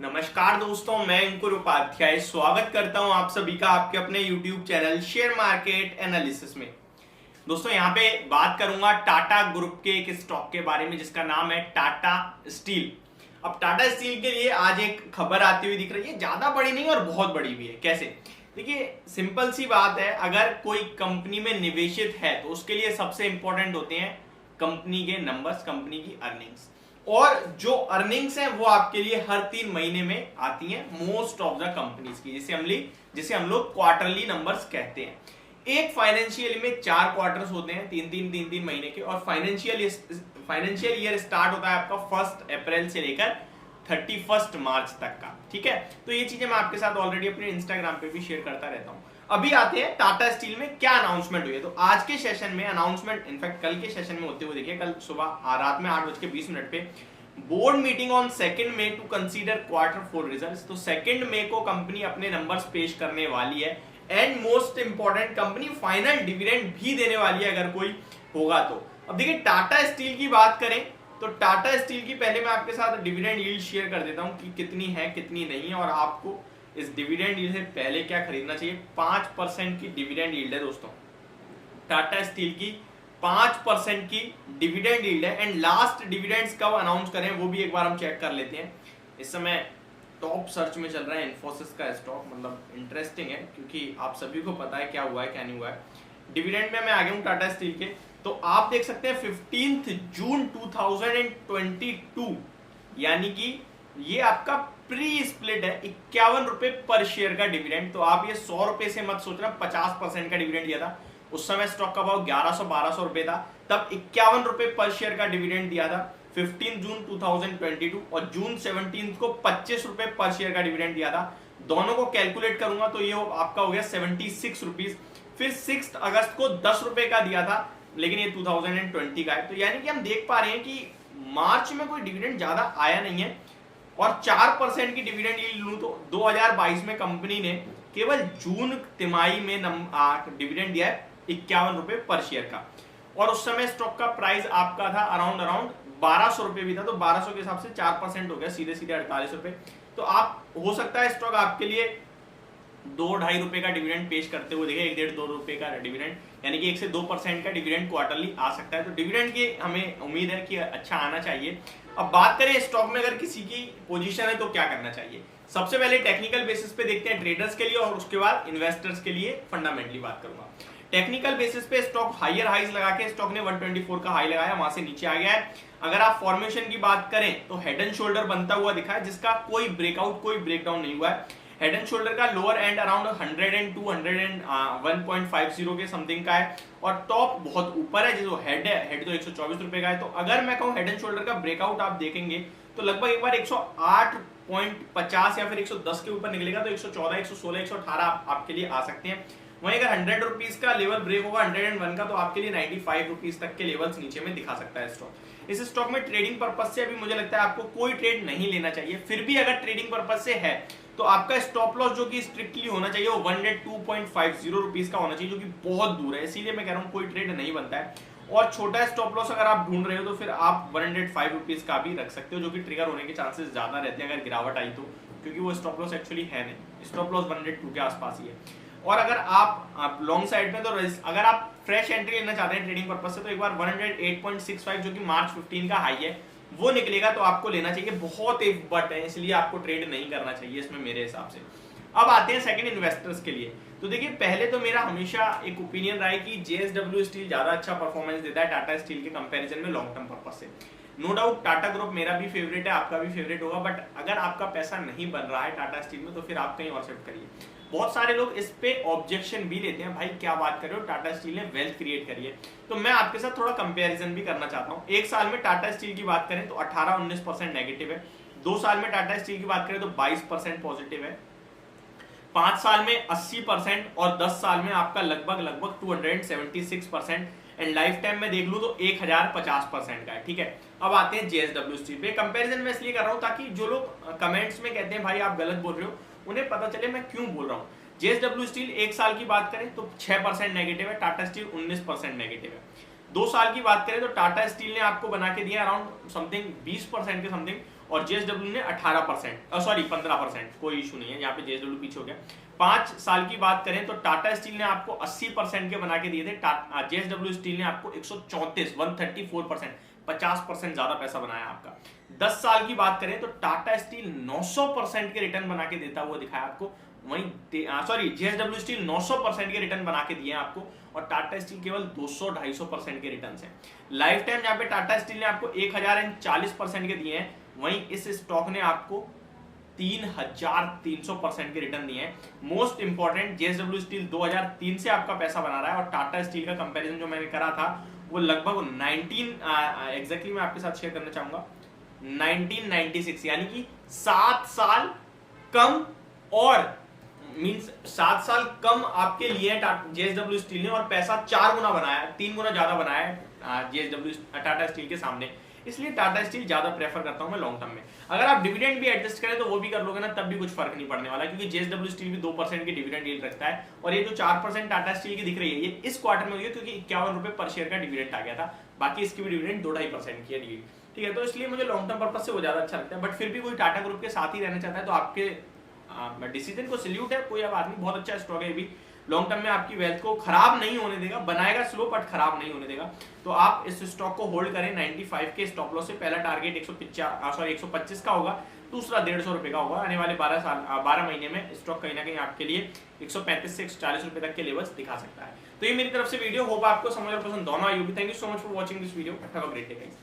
नमस्कार दोस्तों, मैं अंकुर उपाध्याय स्वागत करता हूं आप सभी का आपके अपने YouTube channel share market analysis में। दोस्तों यहां पे बात करूंगा टाटा ग्रुप के एक स्टॉक के बारे में जिसका नाम है टाटा स्टील। अब टाटा स्टील के लिए आज एक खबर आती हुई दिख रही है, ज्यादा बड़ी नहीं और बहुत बड़ी भी है। कैसे? देखिए, सिंपल सी बात है, अगर कोई कंपनी में निवेशित है तो उसके लिए सबसे इंपॉर्टेंट होते हैं कंपनी के नंबर्स, कंपनी की अर्निंग्स। और जो अर्निंग्स हैं वो आपके लिए हर 3 महीने में आती हैं मोस्ट ऑफ द कंपनीज की, जिसे हम लोग क्वार्टरली नंबर्स कहते हैं। एक फाइनेंशियल में 4 क्वार्टर्स होते हैं, तीन महीने के। और फाइनेंशियल ईयर स्टार्ट होता है आपका 1 अप्रैल से लेकर 31 मार्च तक का। ठीक है, तो ये चीजें मैं आपके साथ ऑलरेडी अपने इंस्टाग्राम पे भी शेयर करता रहता हूँ। अभी आते हैं टाटा स्टील में क्या अनाउंसमेंट हुई है। तो आज के सेशन में अनाउंसमेंट, इनफैक्ट कल के सेशन में होते हुए देखिए, कल सुबह रात में 8:20 पे board meeting on 2 May to consider Q4 results. तो 2 मई को कंपनी अपने नंबर्स पेश करने वाली है and most important company final dividend भी देने वाली है अगर कोई होगा तो। अब देखिए, टाटा स्टील की बात करें तो टाटा स्टील की पहले मैं आपके साथ डिविडेंड यील्ड शेयर कर देता हूं कि कितनी है कितनी नहीं है, और आपको इस डिविडेंड यील्ड से पहले क्या खरीदना चाहिए। 5% की डिविडेंड यील्ड है दोस्तों, टाटा स्टील की 5% की डिविडेंड यील्ड है। एंड लास्ट डिविडेंड्स कब अनाउंस करें वो भी एक बार हम चेक कर लेते हैं। इस समय टॉप सर्च में चल रहा है इन्फोसिस का स्टॉक, मतलब इंटरेस्टिंग है क्योंकि आप सभी को पता है क्या हुआ है क्या नहीं हुआ है। डिविडेंड में मैं आ गया हूं टाटा स्टील के, तो आप देख सकते हैं 15 जून 2022, यानी कि ये आपका प्री स्प्लिट है 51 रुपए पर शेयर का डिविडेंड। तो आप ये 100 रुपए से मत सोचना, 50% का डिविडेंड दिया था। उस समय स्टॉक का भाव 1100-1200 रुपए था, तब 51 रुपए पर शेयर का डिविडेंड दिया था 15 जून 2022, और जून 17 को 25 रुपए पर शेयर का डिविडेंड दिया था। दोनों को कैलकुलेट करूंगा तो ये आपका हो गया 76 रुपीज। फिर 6 अगस्त को 10 रुपए का दिया था, लेकिन ये 2020 का है। तो यानी कि हम देख पा रहे हैं कि मार्च में कोई डिविडेंड ज्यादा आया नहीं है। और 4% की डिविडेंड यील्ड लूं तो 2022 में कंपनी ने केवल जून तिमाही में डिविडेंड दिया है 51 रुपए पर शेयर का। और उस समय स्टॉक का प्राइस आपका था अराउंड 1200 रुपए भी था, तो 1200 के हिसाब से 4% हो गया, सीधे सीधे 48 रुपए। तो आप हो सकता है स्टॉक आपके लिए 2-2.5 रुपए का डिविडेंड पेश करते हुए देखे, 1-1.5-2 रुपए का डिविडेंड, यानी कि 1 से 2% का डिविडेंड क्वार्टरली आ सकता है। तो डिविडेंड की हमें उम्मीद है कि अच्छा आना चाहिए। अब बात करें स्टॉक में अगर किसी की पोजीशन है तो क्या करना चाहिए। सबसे पहले टेक्निकल बेसिस पे देखते हैं ट्रेडर्स के लिए, और उसके बाद इन्वेस्टर्स के लिए फंडामेंटली बात करूंगा। टेक्निकल बेसिस पे स्टॉक हायर हाइज लगा के स्टॉक ने 124 का हाई लगाया, वहां से नीचे आ गया है। अगर आप फॉर्मेशन की बात करें तो हेड एंड शोल्डर बनता हुआ दिखा है, जिसका कोई ब्रेकआउट कोई ब्रेकडाउन नहीं हुआ है। हेड एंड शोल्डर का लोअर एंड अराउंड 102 101.50 के समथिंग का है, और टॉप बहुत ऊपर है। जो हेड है, हेड तो 124 रुपए का है। तो अगर मैं कहूं हेड एंड शोल्डर का ब्रेकआउट आप देखेंगे तो लगभग एक बार 108.50 या फिर 110 के ऊपर निकलेगा तो 114, 116, 118 आपके लिए आ सकते हैं। वहीं अगर 100 रुपीज का लेवल ब्रेक होगा 101 का, तो आपके लिए 95 रुपीज तक के लेवल्स नीचे में दिखा सकता है स्टॉक। इस स्टॉक में ट्रेडिंग पर्पज से अभी मुझे लगता है आपको कोई ट्रेड नहीं लेना चाहिए। फिर भी अगर ट्रेडिंग पर्पज से है तो आपका स्टॉप लॉस जो कि स्ट्रिक्टली होना चाहिए वो 102.50 रुपीज का होना चाहिए, जो कि बहुत दूर है। इसीलिए मैं कह रहा हूँ कोई ट्रेड नहीं बनता है। और छोटा स्टॉप लॉस अगर आप ढूंढ रहे हो तो फिर आप 105 रुपीज का भी रख सकते हो, जो कि ट्रिगर होने के चांसेस ज्यादा रहते हैं अगर गिरावट आई तो, क्योंकि वो स्टॉप लॉस एक्चुअली है नहीं। स्टॉप लॉस 102 के आसपास ही है। और अगर आप लॉन्ग साइड में, तो अगर आप फ्रेश एंट्री लेना चाहते हैं ट्रेडिंग पर्पज से, तो एक बार 108.65 जो कि मार्च 15 का हाई है वो निकलेगा तो आपको लेना चाहिए। बहुत एक बट है, इसलिए आपको ट्रेड नहीं करना चाहिए इसमें मेरे हिसाब से। अब आते हैं सेकंड इन्वेस्टर्स के लिए। तो देखिए, पहले तो मेरा हमेशा एक ओपिनियन रहा है कि JSW स्टील ज्यादा अच्छा परफॉर्मेंस देता है टाटा स्टील के कंपैरिजन में लॉन्ग टर्म पर्पज से। नो डाउट टाटा ग्रुप मेरा भी फेवरेट है, आपका भी फेवरेट होगा, बट अगर आपका पैसा नहीं बन रहा है टाटा स्टील में तो फिर आप कहीं और शिफ्ट करिए। बहुत सारे लोग इस पे ऑब्जेक्शन भी लेते हैं, भाई क्या बात कर रहे हो, टाटा स्टील ने वेल्थ क्रिएट करी है। तो मैं आपके साथ थोड़ा कंपैरिजन भी करना चाहता हूँ। एक साल में टाटा स्टील की बात करें तो 18-19% नेगेटिव है। 2 साल में टाटा स्टील की बात करें तो 22% पॉजिटिव है। 5 साल में 80% और 10 साल में आपका लगभग 276%। एंड लाइफ टाइम में देख लूं तो 1050% का है। ठीक है, अब आते हैं JSW स्टील पे। कंपैरिजन मैं इसलिए कर रहा हूं ताकि जो लोग कमेंट्स में कहते हैं भाई आप गलत बोल रहे हो, उन्हें पता चले मैं क्यों बोल रहा हूं। JSW स्टील 1 साल की बात करें तो 6% नेगेटिव है, टाटा स्टील 19% नेगेटिव है। 2 साल की बात करें तो टाटा स्टील ने आपको बना के दिया अराउंड समथिंग 20% के समथिंग, और जेएसडब्ल्यू ने 18%, सॉरी 15%, कोई इशू नहीं है, यहाँ पे जेएसडब्ल्यू पीछे हो गया। 5 साल की बात करें तो टाटा स्टील ने आपको 80% के बना के दिए थे, जेएसडब्ल्यू स्टील ने आपको 134% 50% ज्यादा पैसा बनाया आपका। 10 साल की बात करें तो टाटा स्टील 900% के रिटर्न बना के देता हुआ दिखाया आपको, वहीं सॉरी जेएसडब्ल्यू स्टील 900% के रिटर्न बना के दिए आपको, और टाटा स्टील केवल 200-250% के रिटर्न है। लाइफ टाइम यहाँ पे टाटा स्टील ने आपको 1040% के दिए हैं, वहीं इस स्टॉक ने आपको 3300% के रिटर्न दिए हैं। मोस्ट इंपॉर्टेंट, जेएसडब्ल्यू स्टील 2003 से आपका पैसा बना रहा है, और टाटा स्टील का कंपैरिजन जो मैंने करा था वो लगभग 19 एग्जैक्टली मैं आपके साथ शेयर करना चाहूंगा 1996, यानी कि 7 साल कम, और मींस 7 साल कम आपके लिए जेएसडब्ल्यू स्टील ने, और पैसा 4 गुना बनाया, 3 गुना ज्यादा बनाया है जेएसडब्ल्यू टाटा स्टील के सामने। इसलिए टाटा स्टील ज्यादा प्रेफर करता हूं मैं लॉन्ग टर्म में। अगर आप डिविडेंड भी एडजस्ट करें तो वो भी कर लोगे ना, तब भी कुछ फर्क नहीं पड़ने वाला, क्योंकि जेएसडब्ल्यू स्टील भी 2% की डिविडेंड यील्ड रखता है, और ये जो 4% टाटा स्टील की दिख रही है, ये इस क्वार्टर में हुई है क्योंकि 51 रुपए पर शेयर का डिविडेंड आ गया था, बाकी इसकी भी डिविडेंड 2-2.5% की है डिविडेंड, ठीक है। तो इसलिए मुझे लॉन्ग टर्म पर्पज से वो ज्यादा अच्छा लगता है। बट फिर भी कोई टाटा ग्रुप के साथ ही रहना चाहता है तो आपके डिसीजन को सैल्यूट है, कोई अब आदमी बहुत अच्छा स्टॉक है, भी लॉन्ग टर्म में आपकी वेल्थ को खराब नहीं होने देगा, बनाएगा स्लो बट खराब नहीं होने देगा। तो आप इस स्टॉक को होल्ड करें 95 के स्टॉप लॉस से। पहला टारगेट 125 का होगा, दूसरा 150 रुपए का होगा। आने वाले 12 महीने में स्टॉक कहीं ना कहीं आपके लिए 135 से 140 रुपए तक के लेवल्स दिखा सकता है। तो ये मेरी तरफ से वीडियो, होप आपको समझ और पसंद दोनों आई होगी। Thank you so much for watching this video, have a great day guys.